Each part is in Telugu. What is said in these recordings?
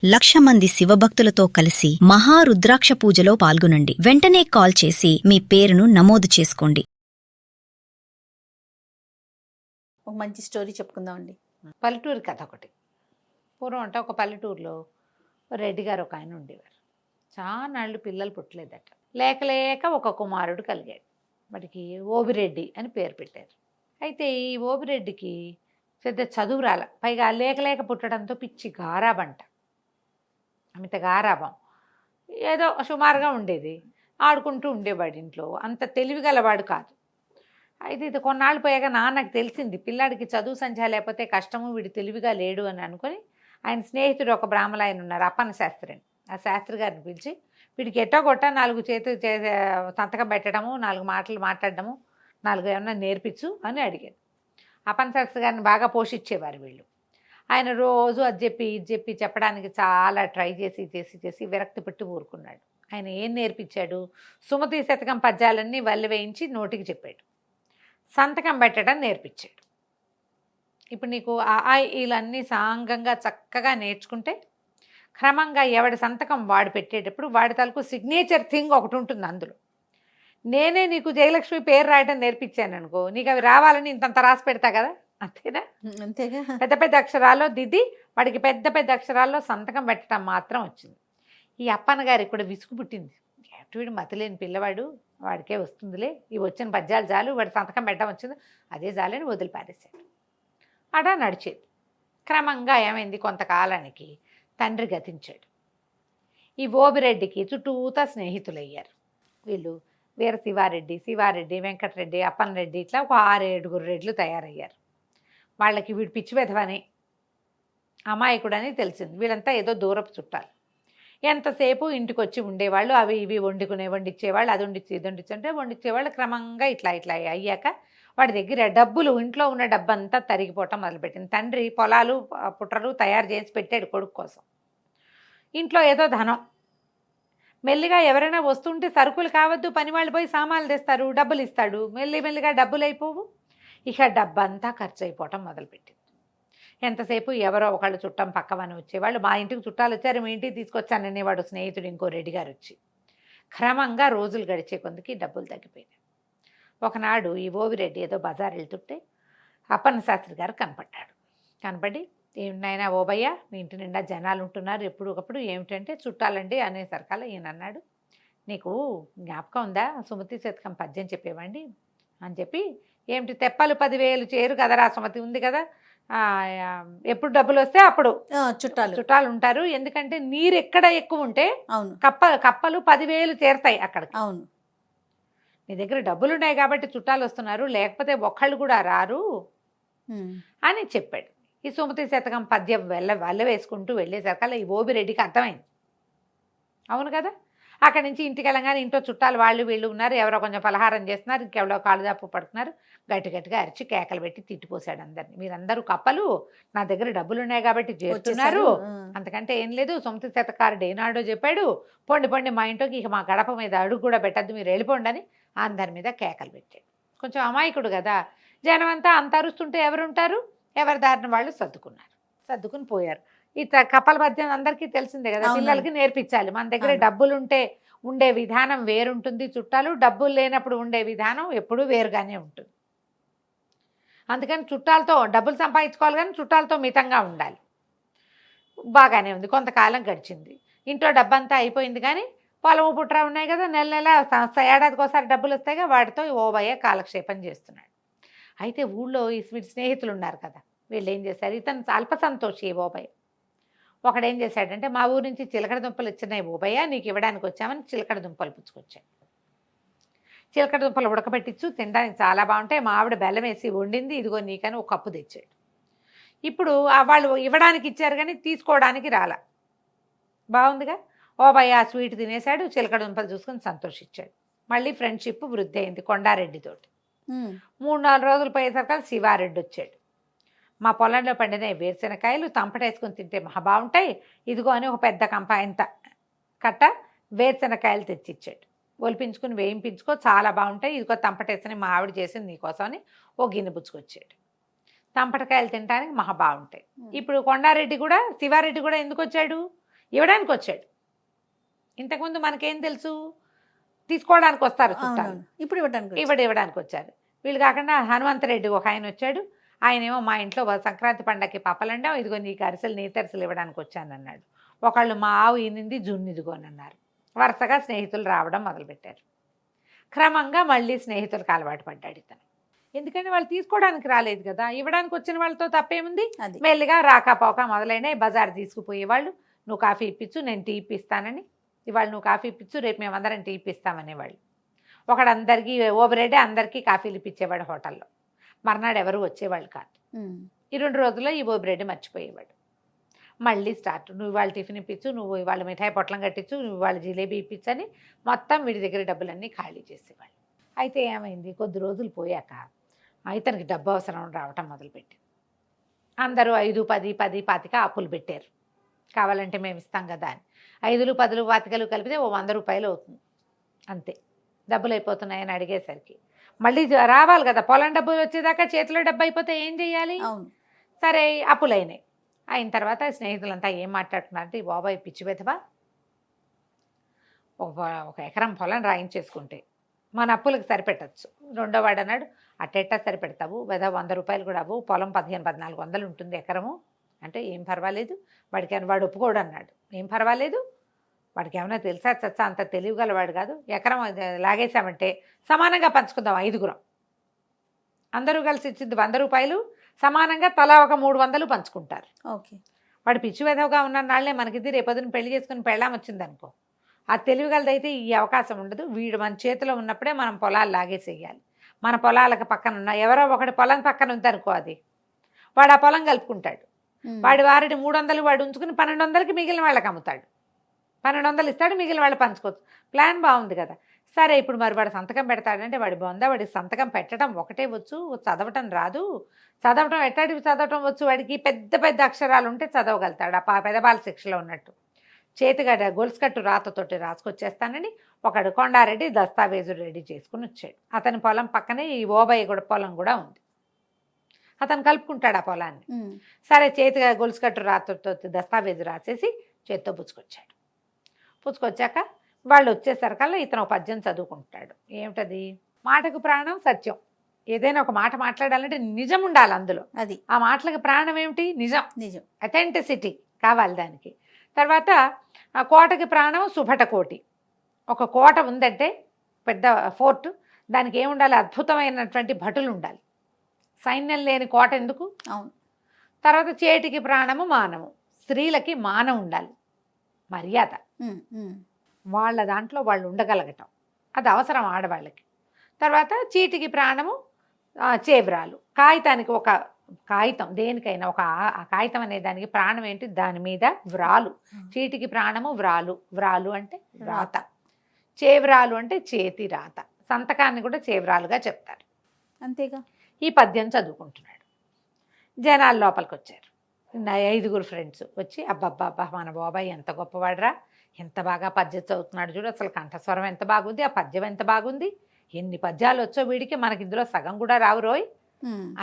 1,00,000 మంది శివభక్తులతో కలిసి మహారుద్రాక్ష పూజలో పాల్గొనండి. వెంటనే కాల్ చేసి మీ పేరును నమోదు చేసుకోండి. ఒక మంచి స్టోరీ చెప్పుకుందామండి. పల్లెటూరు కథ ఒకటి. పూర్వం అంటే ఒక పల్లెటూరులో రెడ్డి గారు ఒక ఆయన ఉండేవారు. చానాళ్ళు పిల్లలు పుట్టలేదట. లేక లేక ఒక కుమారుడు కలిగాడు. వాడికి ఓబిరెడ్డి అని పేరు పెట్టారు. అయితే ఈ ఓబిరెడ్డికి పెద్ద చదువు రాల, పైగా లేక లేక పుట్టడంతో పిచ్చి గారాబంట, అమిత గారాబం. ఏదో సుమారుగా ఉండేది, ఆడుకుంటూ ఉండేవాడు ఇంట్లో. అంత తెలివిగలవాడు కాదు. అయితే ఇది కొన్నాళ్ళు పోయాక నాన్నకు తెలిసింది, పిల్లాడికి చదువు సంధ్య లేకపోతే కష్టము, వీడు తెలివిగా లేడు అని అనుకుని ఆయన స్నేహితుడు ఒక బ్రాహ్మణ ఆయన ఉన్నారు, అప్పన్న శాస్త్రి అని. ఆ శాస్త్రి గారిని పిలిచి వీడికి ఎట్టో కొట్ట 4 చేతులు సంతకం పెట్టడము, 4 మాటలు మాట్లాడడము, 4 ఏమన్నా నేర్పించు అని అడిగాడు. అప్పన్న శాస్త్రి గారిని బాగా పోషించేవారు వీళ్ళు. ఆయన రోజు అది చెప్పి ఇది చెప్పి చెప్పడానికి చాలా ట్రై చేసి విరక్తి పెట్టి ఊరుకున్నాడు. ఆయన ఏం నేర్పించాడు? సుమతి శతకం పద్యాలన్నీ వల్లి వేయించి నోటికి చెప్పాడు. సంతకం పెట్టడం నేర్పించాడు. ఇప్పుడు నీకు ఇలన్నీ సాంగంగా చక్కగా నేర్చుకుంటే క్రమంగా ఎవడి సంతకం వాడు పెట్టేటప్పుడు వాడి తలకు సిగ్నేచర్ థింగ్ ఒకటి ఉంటుంది అందులో. నేనే నీకు జయలక్ష్మి పేరు రాయడం నేర్పించాను అనుకో, నీకు అవి రావాలని ఇంతంత రాసి పెడతా కదా, అంతేనా? అంతేగా. పెద్ద పెద్ద అక్షరాల్లో దిద్ది వాడికి పెద్ద పెద్ద అక్షరాల్లో సంతకం పెట్టడం మాత్రం వచ్చింది. ఈ అప్పన్న గారికి కూడా విసుగు పుట్టింది. వీడు మతిలేని పిల్లవాడు, వాడికే వస్తుందిలే, ఇవి వచ్చిన పద్యాలు చాలు, వాడి సంతకం పెట్టడం వచ్చింది, అదే చాలని వదిలిపారేశాడు. అడా నడిచేది. క్రమంగా ఏమైంది, కొంతకాలానికి తండ్రి గతించాడు. ఈ ఓబిరెడ్డికి చుట్టూతా స్నేహితులయ్యారు. వీళ్ళు వీర శివారెడ్డి, వెంకటరెడ్డి, అప్పన్నరెడ్డి, ఇట్లా ఒక 6-7 రెడ్లు తయారయ్యారు. వాళ్ళకి వీడు పిచ్చి వెధవని, అమాయకుడని తెలిసింది. వీళ్ళంతా ఏదో దూరపు చుట్టాలు. ఎంతసేపు ఇంటికి వచ్చి ఉండేవాళ్ళు, అవి ఇవి వండిచ్చేవాళ్ళు, అది వండిచ్చి ఇది వండిచ్చి అంటే వండిచ్చేవాళ్ళు. క్రమంగా ఇట్లా అయ్యాక వాడి దగ్గర డబ్బులు, ఇంట్లో ఉన్న డబ్బంతా తరిగిపోవటం మొదలుపెట్టింది. తండ్రి పొలాలు పుట్రలు తయారు చేసి పెట్టాడు కొడుకు కోసం. ఇంట్లో ఏదో ధనం, మెల్లిగా ఎవరైనా వస్తుంటే సరుకులు కావద్దు, పని వాళ్ళు పోయి సామాన్లు తెస్తారు, డబ్బులు ఇస్తాడు, మెల్లిగా డబ్బులు అయిపోవు. ఇక డబ్బంతా ఖర్చు అయిపోవటం మొదలుపెట్టింది. ఎంతసేపు ఎవరో ఒకళ్ళు చుట్టం పక్కవని వచ్చేవాళ్ళు. మా ఇంటికి చుట్టాలు వచ్చారు, మీ ఇంటికి తీసుకొచ్చాననే వాడు స్నేహితుడు ఇంకో రెడ్డి గారు వచ్చి. క్రమంగా రోజులు గడిచే కొందికి డబ్బులు తగ్గిపోయినాయి. ఒకనాడు ఈ ఓవిరెడ్డి ఏదో బజార్ వెళ్తుంటే అప్పన్న శాస్త్రి గారు కనపడి, ఏమిటైనా ఓబయ్య, మీ ఇంటి నిండా జనాలు ఉంటున్నారు ఎప్పుడు ఒకప్పుడు, ఏమిటంటే చుట్టాలండి అనేసరికల్లా ఈయన అన్నాడు, నీకు జ్ఞాపకం ఉందా, సుమతి శతకం పద్యం చెప్పేవండి అని చెప్పి, ఏమిటి తెప్పలు 10,000 చేరు కదరా, సుమతి ఉంది కదా, ఎప్పుడు డబ్బులు వస్తే అప్పుడు చుట్టాలు ఉంటారు, ఎందుకంటే నీరు ఎక్కడ ఎక్కువ ఉంటే అవును కప్పలు 10,000 చేరుతాయి అక్కడికి. అవును, నీ దగ్గర డబ్బులు ఉన్నాయి కాబట్టి చుట్టాలు వస్తున్నారు, లేకపోతే ఒక్కళ్ళు కూడా రారు అని చెప్పాడు. ఈ సుమతి శతకం పద్యం వల్ల వేసుకుంటూ వెళ్ళేసరికల్లా ఈ ఓబిరెడ్డికి అర్థమైంది. అవును కదా, అక్కడి నుంచి ఇంటికి వెళ్ళగానే ఇంట్లో చుట్టాలు వాళ్ళు వీళ్ళు ఉన్నారు, ఎవరో కొంచెం పలహారం చేస్తున్నారు, ఇంకెవరో కాళ్ళు దాపు పడుతున్నారు. గట్టిగా అరిచి కేకలు పెట్టి తిట్టిపోసాడు అందరినీ. మీరందరూ కప్పలు, నా దగ్గర డబ్బులు ఉన్నాయి కాబట్టి చేస్తున్నారు, అంతకంటే ఏం లేదు. సుమతి శతకారుడు ఏనాడో చెప్పాడు, పొండి మా ఇంట్లోకి ఇక మా గడప మీద అడుగు కూడా పెట్టద్దు, మీరు వెళ్ళిపోండి అని అందరి మీద కేకలు పెట్టాడు. కొంచెం అమాయకుడు కదా, జనం అంతా అంత అరుస్తుంటే ఎవరుంటారు, ఎవరి దారిన వాళ్ళు సర్దుకుని పోయారు. ఈ కప్పల పద్యం అందరికీ తెలిసిందే కదా, పిల్లలకి నేర్పించాలి. మన దగ్గర డబ్బులుంటే ఉండే విధానం వేరుంటుంది, చుట్టాలు డబ్బులు లేనప్పుడు ఉండే విధానం ఎప్పుడూ వేరుగానే ఉంటుంది. అందుకని చుట్టాలతో డబ్బులు సంపాదించుకోవాలి, కానీ చుట్టాలతో మితంగా ఉండాలి. బాగానే ఉంది. కొంతకాలం గడిచింది, ఇంట్లో డబ్బంతా అయిపోయింది, కానీ పొలము పుట్ర ఉన్నాయి కదా, నెల ఏడాదికి ఒకసారి డబ్బులు వస్తాయిగా, వాటితో ఓబయ్య కాలక్షేపం చేస్తున్నాడు. అయితే ఊళ్ళో ఈ స్నేహితులు ఉన్నారు కదా, వీళ్ళు ఏం చేశారు, ఇతను అల్ప సంతోషి ఓబయ్య. ఒకడేం చేశాడంటే, మా ఊరి నుంచి చిలకడ దుంపలు వచ్చినాయి ఓబయ్య, నీకు ఇవ్వడానికి వచ్చామని చిలకడ దుంపలు పుచ్చుకొచ్చాడు. చిలకడ దుంపలు ఉడకబెట్టించు, తినడానికి చాలా బాగుంటాయి, మా ఆవిడ బెల్లం వేసి వండింది, ఇదిగో నీకని ఒక కప్పు తెచ్చాడు. ఇప్పుడు వాళ్ళు ఇవ్వడానికి ఇచ్చారు కానీ తీసుకోవడానికి రాలా. బాగుందిగా, ఓబయ్య ఆ స్వీట్ తినేశాడు, చిలకడ దుంపలు చూసుకొని సంతోషించాడు. మళ్ళీ ఫ్రెండ్షిప్ వృద్ధి అయింది కొండారెడ్డితోటి. 3-4 రోజులు పోయేసరికి శివారెడ్డి వచ్చాడు. మా పొలంలో పండిన వేరుశెనకాయలు తంపటేసుకొని తింటే మహా బాగుంటాయి, ఇదిగో అని ఒక పెద్ద కంపాయంత కట్ట వేరుశెనకాయలు తెచ్చిచ్చాడు. ఒలిపించుకుని వేయింపించుకో, చాలా బాగుంటాయి, ఇదిగో తంపటేసుకుని మా ఆవిడ చేసింది నీకోసం అని ఓ గిన్నె పుచ్చుకొచ్చాడు. తంపటకాయలు తినడానికి మహా బాగుంటాయి. ఇప్పుడు కొండారెడ్డి కూడా, శివారెడ్డి కూడా ఎందుకు వచ్చాడు, ఇవ్వడానికి వచ్చాడు. ఇంతకుముందు మనకేం తెలుసు, తీసుకోవడానికి వస్తారు చుట్టాలు, అవునవును. ఇప్పుడు ఇవ్వడానికి ఇవ్వడానికి వచ్చారు. వీళ్ళు కాకుండా హనుమంతరెడ్డి ఒక ఆయన వచ్చాడు. ఆయనేమో మా ఇంట్లో సంక్రాంతి పండగకి పప్పలండి, ఇదిగో నీకు అరిసెలు నేతరిసెలు ఇవ్వడానికి వచ్చాను అన్నాడు. ఒకళ్ళు మా ఆవు ఈనింది జున్ను ఇదిగోనన్నారు. వరుసగా స్నేహితులు రావడం మొదలుపెట్టారు. క్రమంగా మళ్ళీ స్నేహితులకు అలవాటు పడ్డాడు ఇతను. ఎందుకంటే వాళ్ళు తీసుకోవడానికి రాలేదు కదా, ఇవ్వడానికి వచ్చిన వాళ్ళతో తప్పేముంది. అది మెల్లిగా రాకపోక మొదలైన బజార్ తీసుకుపోయేవాళ్ళు. నువ్వు కాఫీ ఇప్పించు, నేను టీ ఇప్పిస్తానని. ఇవాళ నువ్వు కాఫీ ఇప్పించు, రేపు మేమందరం టీ ఇప్పిస్తామనేవాళ్ళు. ఒకడందరికీ ఓవరేడే అందరికీ కాఫీలు ఇప్పించేవాడు హోటల్లో. మర్నాడు ఎవరు వచ్చేవాళ్ళు కాదు. ఈ 2 రోజుల్లో ఈ ఓబిరెడ్డి మర్చిపోయేవాడు. మళ్ళీ స్టార్ట్, నువ్వు ఇవాళ టిఫిన్ ఇప్పించు, నువ్వు ఇవాళ మిఠాయి పొట్లం కట్టించు, నువ్వు ఇవాళ జిలేబీ ఇప్పించని మొత్తం వీడి దగ్గర డబ్బులన్నీ ఖాళీ చేసేవాళ్ళు. అయితే ఏమైంది, కొద్ది రోజులు పోయాక ఇతనికి డబ్బు అవసరం రావటం మొదలుపెట్టింది. అందరూ 5, 10, 10, 25 అప్పులు పెట్టారు. కావాలంటే మేము ఇస్తాం కదా అని. 5, 10, 25 కలిపితే ఓ 100 రూపాయలు అవుతుంది అంతే. డబ్బులు అయిపోతున్నాయని అడిగేసరికి మళ్ళీ రావాలి కదా, పొలం డబ్బులు వచ్చేదాకా చేతిలో డబ్బు అయిపోతే ఏం చేయాలి. అవును. సరే అప్పులైనాయి. అయిన తర్వాత స్నేహితులంతా ఏం మాట్లాడుతున్నారంటే, ఈ బాబాయ్ పిచ్చి వెధవా, ఒక ఎకరం పొలం రాయించేసుకుంటే మన అప్పులకు సరిపెట్టచ్చు. రెండో వాడు అన్నాడు, అట్టెట్టా సరిపెడతావు వెధ, 100 రూపాయలు కూడా అవ్వు, పొలం 15-1400 ఉంటుంది ఎకరము అంటే. ఏం పర్వాలేదు వాడికి, వాడు ఒప్పుకోడు అన్నాడు. ఏం పర్వాలేదు, వాడికి ఏమైనా తెలుసా చచ్చా, అంత తెలివిగలవాడు కాదు. ఎకరం లాగేశామంటే సమానంగా పంచుకుందాం, 5గురం అందరూ కలిసి ఇచ్చింది 100 రూపాయలు, సమానంగా తలా ఒక 300 పంచుకుంటారు. ఓకే. వాడు పిచ్చి వెధవగా ఉన్న నాళ్లే మనకిది రేపొద్దున పెళ్లి చేసుకుని పెళ్ళాం వచ్చిందనుకో, ఆ తెలివిగలదైతే ఈ అవకాశం ఉండదు. వీడు మన చేతిలో ఉన్నప్పుడే మనం పొలాలు లాగేసేయాలి. మన పొలాలకు పక్కన ఉన్న ఎవరో ఒకటి పొలం పక్కన ఉందనుకో, అది వాడు ఆ పొలం కలుపుకుంటాడు. వాడి వారిని 300 వాడు ఉంచుకుని 1200కి మిగిలిన వాళ్ళకి అమ్ముతాడు. 1200 ఇస్తాడు, మిగిలిన వాళ్ళు పంచుకోవచ్చు. ప్లాన్ బాగుంది కదా. సరే ఇప్పుడు మరి వాడు సంతకం పెడతాడంటే వాడి బొంద, వాడికి సంతకం పెట్టడం ఒకటే వచ్చు, చదవటం రాదు. చదవటం ఎట్టాడివి చదవటం వచ్చు వాడికి, పెద్ద పెద్ద అక్షరాలు ఉంటే చదవగలుగుతాడు. ఆ పెదబాల శిక్షలో ఉన్నట్టు చేతిగడ్డ గొలుసుకట్టు రాతతోటి రాసుకొచ్చేస్తానని ఒకడు కొండారెడ్డి దస్తావేజు రెడీ చేసుకుని వచ్చాడు. అతని పొలం పక్కనే ఈ ఓబయ్య కూడా పొలం కూడా ఉంది. అతను కలుపుకుంటాడు ఆ పొలాన్ని. సరే చేతిగా గొలుసుకట్టు రాతతో దస్తావేజు రాసేసి చేత్తో పుచ్చుకొచ్చాడు. పుచ్చుకొచ్చాక వాళ్ళు వచ్చేసరికల్లా ఇతను ఒక పద్యం చదువుకుంటాడు. ఏమిటది, మాటకు ప్రాణం సత్యం. ఏదైనా ఒక మాట మాట్లాడాలంటే నిజం ఉండాలి అందులో. అది ఆ మాటలకు ప్రాణం ఏమిటి, నిజం. నిజం, అథెంటిసిటీ కావాలి దానికి. తర్వాత ఆ కోటకి ప్రాణం సుభటకోటి. ఒక కోట ఉందంటే పెద్ద ఫోర్ట్, దానికి ఏముండాలి, అద్భుతమైనటువంటి భటులు ఉండాలి. సైన్యం లేని కోట ఎందుకు. అవును. తర్వాత చేటికి ప్రాణము మానము, స్త్రీలకి మానం ఉండాలి, మర్యాద, వాళ్ళ దాంట్లో వాళ్ళు ఉండగలగటం, అది అవసరం ఆడవాళ్ళకి. తర్వాత చీటికి ప్రాణము చేవ్రాలు. కాగితానికి ఒక కాగితం, దేనికైనా ఒక కాగితం అనే దానికి ప్రాణం ఏంటి, దాని మీద వ్రాలు. చీటికి ప్రాణము వ్రాలు. వ్రాలు అంటే రాత, చేవ్రాలు అంటే చేతి రాత. సంతకాన్ని కూడా చేవ్రాలుగా చెప్తారు. అంతేగా. ఈ పద్యం చదువుకుంటున్నాడు. జనాలు లోపలికి వచ్చారు. 5 ఫ్రెండ్స్ వచ్చి, అబ్బబ్బబ్బా మన బాబాయ్ ఎంత గొప్పవాడరా, ఎంత బాగా పద్యం చదువుతున్నాడు చూడు, అసలు కంఠస్వరం ఎంత బాగుంది, ఆ పద్యం ఎంత బాగుంది, ఎన్ని పద్యాలు వచ్చో వీడికి, మనకి ఇందులో సగం కూడా రావు రోయ్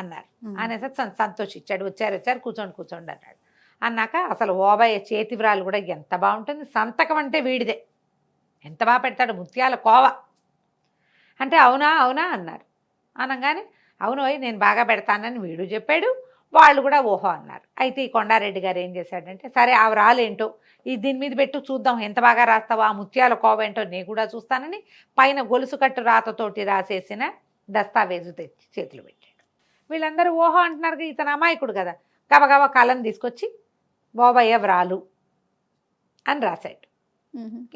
అన్నారు. అనేసి సంతోషించాడు. వచ్చారు కూర్చోండి అన్నాడు. అన్నాక అసలు ఓబయ్య చేతి వ్రాలు కూడా ఎంత బాగుంటుంది, సంతకం అంటే వీడిదే, ఎంత బాగా పెడతాడు, ముత్యాల కోవ అంటే. అవునా అన్నారు. అనగానే అవునోయ్ నేను బాగా పెడతానని వీడు చెప్పాడు, వాళ్ళు కూడా ఓహో అన్నారు. అయితే ఈ కొండారెడ్డి గారు ఏం చేశాడంటే, సరే ఆ వ్రాలేంటో దీని మీద పెట్టు చూద్దాం, ఎంత బాగా రాస్తావో, ఆ ముత్యాల కోవ ఏంటో నేను కూడా చూస్తానని పైన గొలుసు కట్టు రాతతోటి రాసేసిన దస్తావేజు తెచ్చి చేతులు పెట్టాడు. వీళ్ళందరూ ఓహో అంటున్నారు. ఇతను అమాయకుడు కదా, గబగబా కలం తీసుకొచ్చి ఓబయ్య వ్రాలు అని రాశాడు.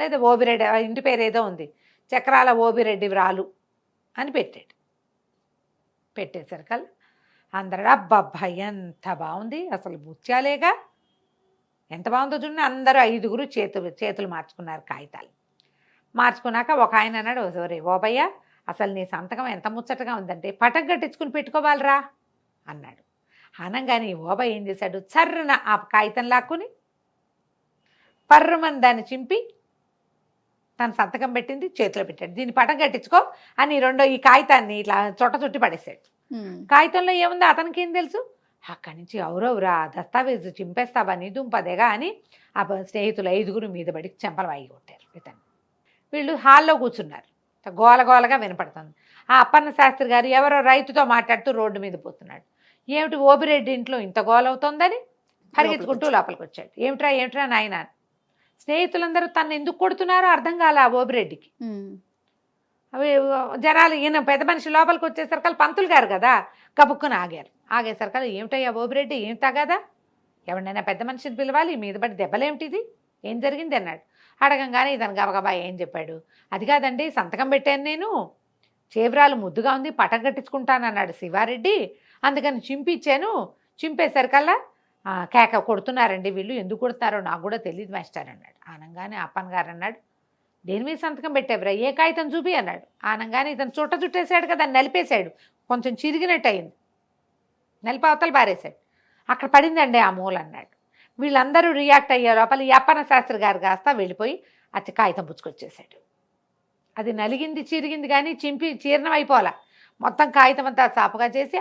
లేదా ఓబిరెడ్డి, ఇంటి పేరు ఏదో ఉంది, చక్రాల ఓబిరెడ్డి వ్రాలు అని పెట్టాడు. పెట్టేసరికల్లా అందరూ అబ్బబ్బా ఎంత బాగుంది, అసలు ముత్యాలేగా, ఎంత బాగుందో చూడండి. అందరూ 5 చేతులు మార్చుకున్నారు కాగితాలు. మార్చుకున్నాక ఒక ఆయన అన్నాడు, ఒరే ఓబయ్య అసలు నీ సంతకం ఎంత ముచ్చటగా ఉందంటే పటం కట్టించుకుని పెట్టుకోవాలరా అన్నాడు. అనగానే ఓబయ్య ఏం చేశాడు, చర్రన ఆ కాగితం లాక్కుని పర్రమని దాన్ని చింపి తన సంతకం పెట్టింది చేతిలో పెట్టాడు. దీన్ని పటం కట్టించుకో అని ఈ కాగితాన్ని ఇట్లా చుట్టి పడేశాడు. కాగితంలో ఏముందో అతనికి ఏం తెలుసు. అక్కడి నుంచి ఎవరవురా దస్తావేజు చింపేస్తావా నీ దుంపదేగా అని ఆ స్నేహితులు 5గురు మీద పడి చెంపలు వాయి కొట్టారు ఇతను. వీళ్ళు హాల్లో కూర్చున్నారు, గోలగోలగా వినపడుతుంది. ఆ అప్పన్న శాస్త్రి గారు ఎవరో రైతుతో మాట్లాడుతూ రోడ్డు మీద పోతున్నాడు. ఏమిటి ఓబిరెడ్డి ఇంట్లో ఇంత గోలవుతోందని పరిగెత్తుకుంటూ లోపలికి వచ్చాడు. ఏమిట్రా నాయన. స్నేహితులందరూ తను ఎందుకు కొడుతున్నారో అర్థం కాల ఆ ఓబిరెడ్డికి. అవి జనాలు ఈయన పెద్ద మనిషి లోపలికి వచ్చేసరికి పంతులు గారు కదా కబుక్కుని ఆగేసరికి ఏమిటయ్యా ఓబిరెడ్డి ఏం తగదా, ఎవరినైనా పెద్ద మనిషిని పిలవాలి, మీద పడి దెబ్బలేమిటిది, ఏం జరిగింది అన్నాడు. అడగంగానే ఇతను గబగబా ఏం చెప్పాడు. అది కాదండి సంతకం పెట్టాను నేను, చేబ్రాలు ముద్దుగా ఉంది పటం కట్టించుకుంటాను అన్నాడు శివారెడ్డి, అందుకని చింపిచ్చాను, చింపేసరికల్లా కేక కొడుతున్నారండి వీళ్ళు, ఎందుకు కొడుతున్నారో నాకు కూడా తెలియదు మాస్టర్ అన్నాడు. ఆనంగానే అప్పన్ గారు అన్నాడు, దేని మీద సంతకం పెట్టేవరా, ఏ కాగితం చూపి అన్నాడు. ఆనంగానే ఇతను చుట్టేసాడు కదా, నలిపేశాడు, కొంచెం చిరిగినట్టు అయింది, నలిపి అవతలు పారేశాడు. అక్కడ పడిందండి ఆ మూల అన్నాడు. వీళ్ళందరూ రియాక్ట్ అయ్యే లోపల ఈ అప్పన్న శాస్త్రి గారు కాస్త వెళ్ళిపోయి అతి కాగితం పుచ్చుకొచ్చేసాడు. అది నలిగింది చిరిగింది కానీ చీర్ణం అయిపోవాలా, మొత్తం కాగితం అంతా సాపుగా చేసి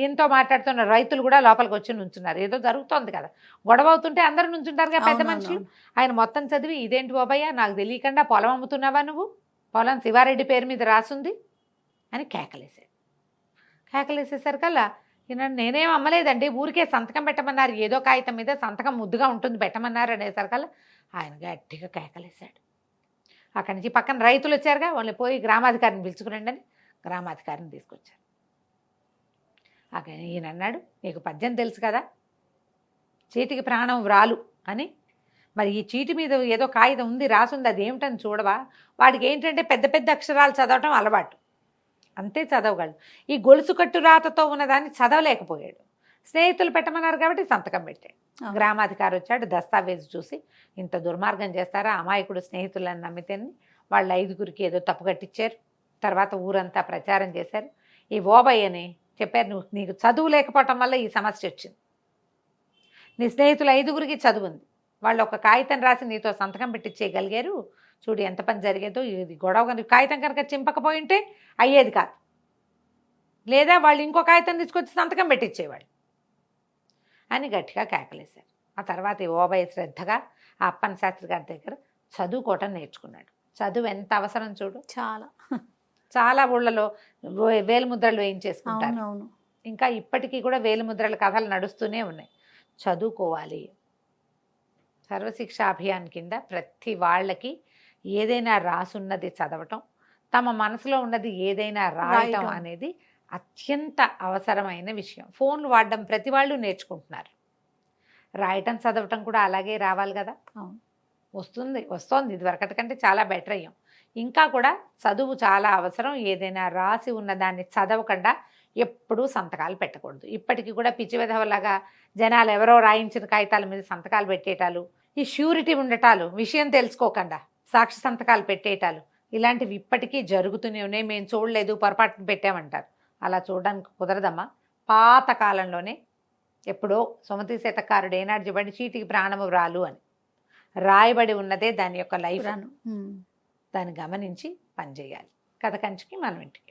ఈయనతో మాట్లాడుతున్న రైతులు కూడా లోపలికి వచ్చి నుంచున్నారు. ఏదో జరుగుతోంది కదా, గొడవ అవుతుంటే అందరూ నుంచుంటారుగా పెద్ద మనుషులు. ఆయన మొత్తం చదివి, ఇదేంటి బాబయ్య నాకు తెలియకుండా పొలం అమ్ముతున్నావా నువ్వు, పొలం శివారెడ్డి పేరు మీద రాసుంది అని కేకలేసేసరికల్లా ఈయన నేనేం అమ్మలేదండి, ఊరికే సంతకం పెట్టమన్నారు, ఏదో కాగితం మీద సంతకం ముద్దుగా ఉంటుంది పెట్టమన్నారు అనేసరికల్లా ఆయన గట్టిగా కేకలేశాడు. అక్కడి నుంచి పక్కన రైతులు వచ్చారుగా, వాళ్ళని పోయి గ్రామాధికారిని పిలుచుకురండి అని గ్రామాధికారిని తీసుకొచ్చారు. అక్కడ ఈయన అన్నాడు, నీకు పద్యం తెలుసు కదా, చీటికి ప్రాణం వ్రాలు అని, మరి ఈ చీటి మీద ఏదో కాగితం ఉంది రాసుంది, అది ఏమిటని చూడవా. వాడికి ఏంటంటే పెద్ద పెద్ద అక్షరాలు చదవటం అలవాటు, అంతే చదవగలడు. ఈ గొలుసు కట్టు రాతతో ఉన్నదాన్ని చదవలేకపోయాడు. స్నేహితులు పెట్టమన్నారు కాబట్టి సంతకం పెట్టాడు. గ్రామాధికారి వచ్చాడు, దస్తావేజు చూసి ఇంత దుర్మార్గం చేస్తారా, అమాయకుడు స్నేహితులను నమ్మితేని వాళ్ళ 5గురికి ఏదో తప్పు కట్టించారు. తర్వాత ఊరంతా ప్రచారం చేశారు. ఈ ఓబయ్యని చెప్పారు, నీకు చదువు లేకపోవటం వల్ల ఈ సమస్య వచ్చింది, నీ స్నేహితులు 5గురికి చదువు ఉంది, వాళ్ళు ఒక కాగితం రాసి నీతో సంతకం పెట్టించేయగలిగారు, చూడు ఎంత పని జరిగేదో. ఇది గొడవ కనుక కాగితం కనుక చింపకపోయింటే అయ్యేది కాదు, లేదా వాళ్ళు ఇంకో కాగితం తీసుకొచ్చి సంతకం పెట్టించేవాళ్ళు అని గట్టిగా కేకలేశారు. ఆ తర్వాత ఈ ఓబయ్య శ్రద్ధగా ఆ అప్పన్న శాస్త్రి గారి దగ్గర చదువుకోవటం నేర్చుకున్నాడు. చదువు ఎంత అవసరం చూడు, చాలా ఊళ్ళలో వేలుముద్రలు వేయించేసుకుంటారు. ఇంకా ఇప్పటికీ కూడా వేలుముద్రల కథలు నడుస్తూనే ఉన్నాయి. చదువుకోవాలి. సర్వశిక్ష అభియాన్ కింద ప్రతి వాళ్ళకి ఏదైనా రాసున్నది చదవటం, తమ మనసులో ఉన్నది ఏదైనా రాయటం అనేది అత్యంత అవసరమైన విషయం. ఫోన్లు వాడడం ప్రతి వాళ్ళు నేర్చుకుంటున్నారు, రాయటం చదవటం కూడా అలాగే రావాలి కదా. వస్తోంది ఇదివరకటి కంటే చాలా బెటర్ అయ్యాం. ఇంకా కూడా చదువు చాలా అవసరం. ఏదైనా రాసి ఉన్నదాన్ని చదవకుండా ఎప్పుడూ సంతకాలు పెట్టకూడదు. ఇప్పటికీ కూడా పిచ్చి విధవలాగా జనాలు ఎవరో రాయించిన కాగితాల మీద సంతకాలు పెట్టేటాలు, ఈ ష్యూరిటీ ఉండటాలు, విషయం తెలుసుకోకుండా సాక్షి సంతకాలు పెట్టేటాలు, ఇలాంటివి ఇప్పటికీ జరుగుతూనే ఉన్నాయి. మేము చూడలేదు, పొరపాటున పెట్టామంటారు. అలా చూడడానికి కుదరదమ్మా. పాత కాలంలోనే ఎప్పుడో సుమతి శతకారుడు ఏనాడు చెప్పండి, చీటికి ప్రాణము వ్రాలు అని రాయబడి ఉన్నదే దాని యొక్క లైఫ్. దాన్ని గమనించి పనిచేయాలి. కథ కంచికి మనం ఇంటికి.